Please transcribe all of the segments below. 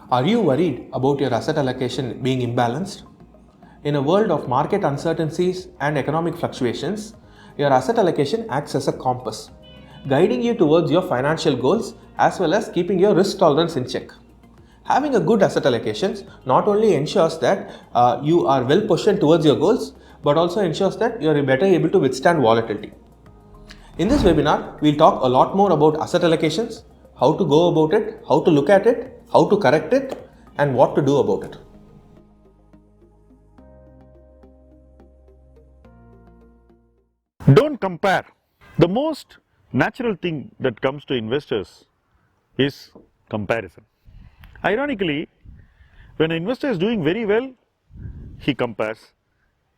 Are you worried about your asset allocation being imbalanced? In a world of market uncertainties and economic fluctuations, your asset allocation acts as a compass, guiding you towards your financial goals as well as keeping your risk tolerance in check. Having a good asset allocation not only ensures that you are well positioned towards your goals, but also ensures that you are better able to withstand volatility. In this webinar, we'll talk a lot more about asset allocations, how to go about it, how to look at it, how to correct it, and what to do about it. Don't compare. The most natural thing that comes to investors is comparison. Ironically, when an investor is doing very well, he compares.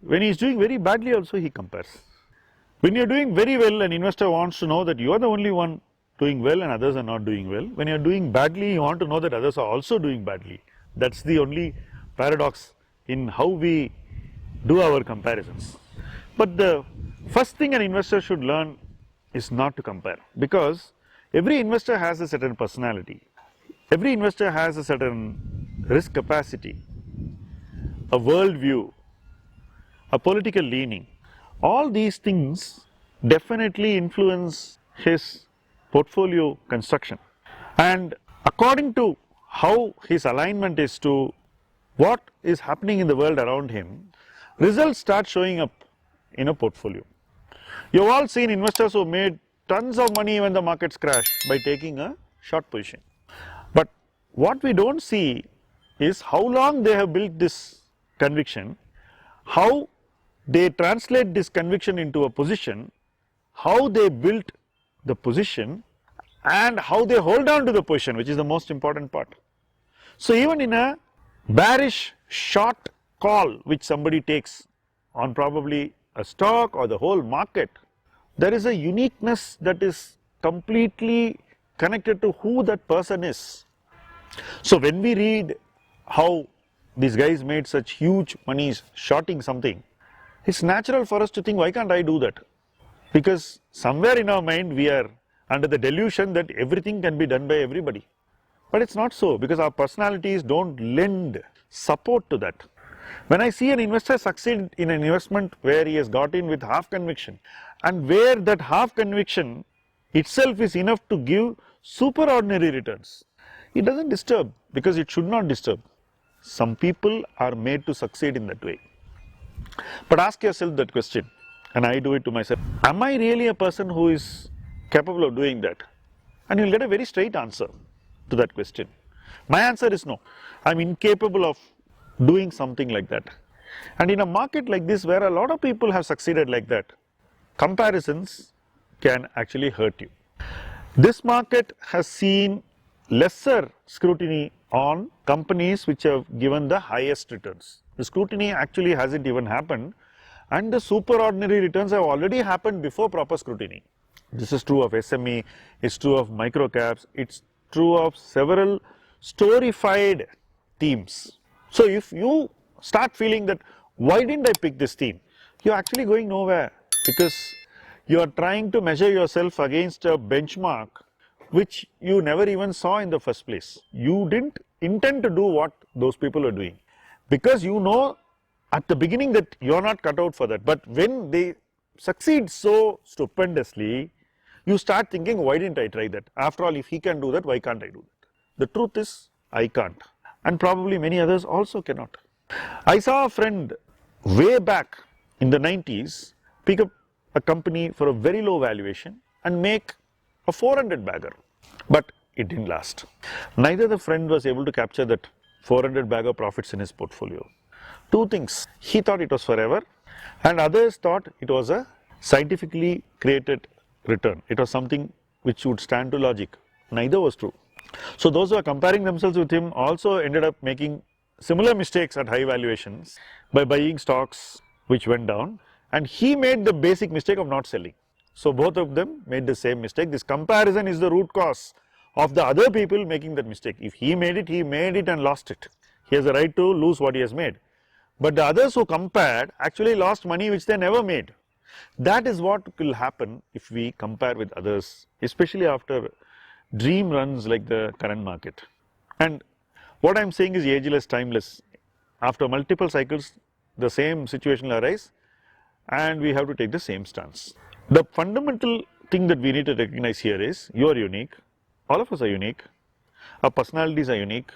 When he is doing very badly also, he compares. When you are doing very well, an investor wants to know that you are the only one doing well and others are not doing well. When you are doing badly, you want to know that others are also doing badly. That's the only paradox in how we do our comparisons. But the first thing an investor should learn is not to compare, because every investor has a certain personality. Every investor has a certain risk capacity, a world view, a political leaning. All these things definitely influence his portfolio construction. And according to how his alignment is to what is happening in the world around him, results start showing up in a portfolio. You've all seen investors who made tons of money when the markets crash by taking a short position. But what we don't see is how long they have built this conviction, how they translate this conviction into a position, how they built the position, and how they hold on to the position, which is the most important part. So even in a bearish short call which somebody takes on probably a stock or the whole market, there is a uniqueness that is completely connected to who that person is. So when we read how these guys made such huge monies shorting something, it's natural for us to think, why can't I do that? Because somewhere in our mind we are under the delusion that everything can be done by everybody. But it's not so, because our personalities don't lend support to that. When I see an investor succeed in an investment where he has got in with half conviction, and where that half conviction itself is enough to give superordinary returns, it doesn't disturb, because it should not disturb. Some people are made to succeed in that way. But ask yourself that question, and I do it to myself. Am I really a person who is capable of doing that? And you'll get a very straight answer to that question. My answer is no. I'm incapable of doing something like that. And in a market like this, where a lot of people have succeeded like that, comparisons can actually hurt you. This market has seen lesser scrutiny on companies which have given the highest returns. The scrutiny actually hasn't even happened, and the superordinary returns have already happened before proper scrutiny. This is true of SME, it's true of micro caps, it's true of several storified themes. So if you start feeling that, why didn't I pick this theme? You're actually going nowhere, because you are trying to measure yourself against a benchmark which you never even saw in the first place. You didn't intend to do what those people are doing, because you know at the beginning that you're not cut out for that. But when they succeed so stupendously, you start thinking, why didn't I try that? After all, if he can do that, why can't I do that? The truth is, I can't, and probably many others also cannot. I saw a friend way back in the 90s pick up a company for a very low valuation and make a 400 bagger, but it didn't last. Neither the friend was able to capture that 400 bagger profits in his portfolio. Two things: he thought it was forever, and others thought it was a scientifically created return. It was something which would stand to logic. Neither was true. So those who are comparing themselves with him also ended up making similar mistakes at high valuations by buying stocks which went down, and he made the basic mistake of not selling. So both of them made the same mistake. This comparison is the root cause of the other people making that mistake. If he made it and lost it. He has a right to lose what he has made. But the others who compared actually lost money which they never made. That is what will happen if we compare with others, especially after dream runs like the current market. And What I am saying is ageless, timeless. After multiple cycles, the same situation will arise and we have to take the same stance. The fundamental thing that we need to recognize here is you are unique, all of us are unique, our personalities are unique,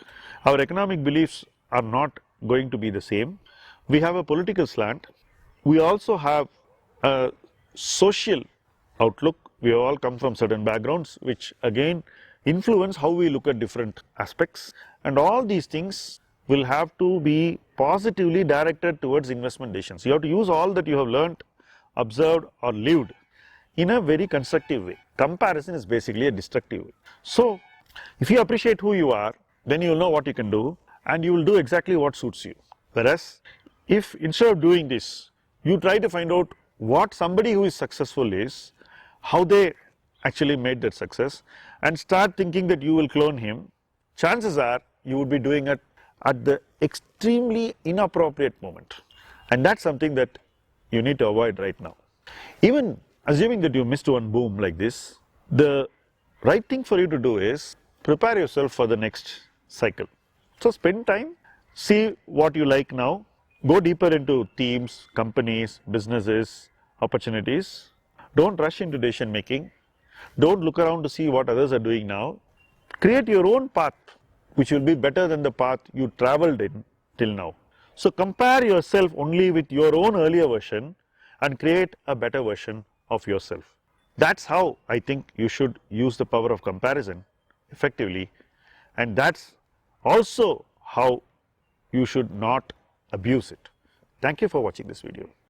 our economic beliefs are not going to be the same. We have a political slant, we also have a social outlook. We all come from certain backgrounds which again influence how we look at different aspects, and all these things will have to be positively directed towards investment decisions. You have to use all that you have learnt, observed or lived in a very constructive way. Comparison is basically a destructive way. So if you appreciate who you are, then you will know what you can do and you will do exactly what suits you. Whereas if instead of doing this, you try to find out what somebody who is successful is, how they actually made that success, and start thinking that you will clone him, chances are you would be doing it at the extremely inappropriate moment. And that's something that you need to avoid right now. Even assuming that you missed one boom like this, the right thing for you to do is prepare yourself for the next cycle. So spend time, see what you like now, go deeper into teams, companies, businesses, opportunities. Don't rush into decision making. Don't look around to see what others are doing now. Create your own path, which will be better than the path you traveled in till now. So compare yourself only with your own earlier version and create a better version of yourself. That's how I think you should use the power of comparison effectively, and that's also how you should not abuse it. Thank you for watching this video.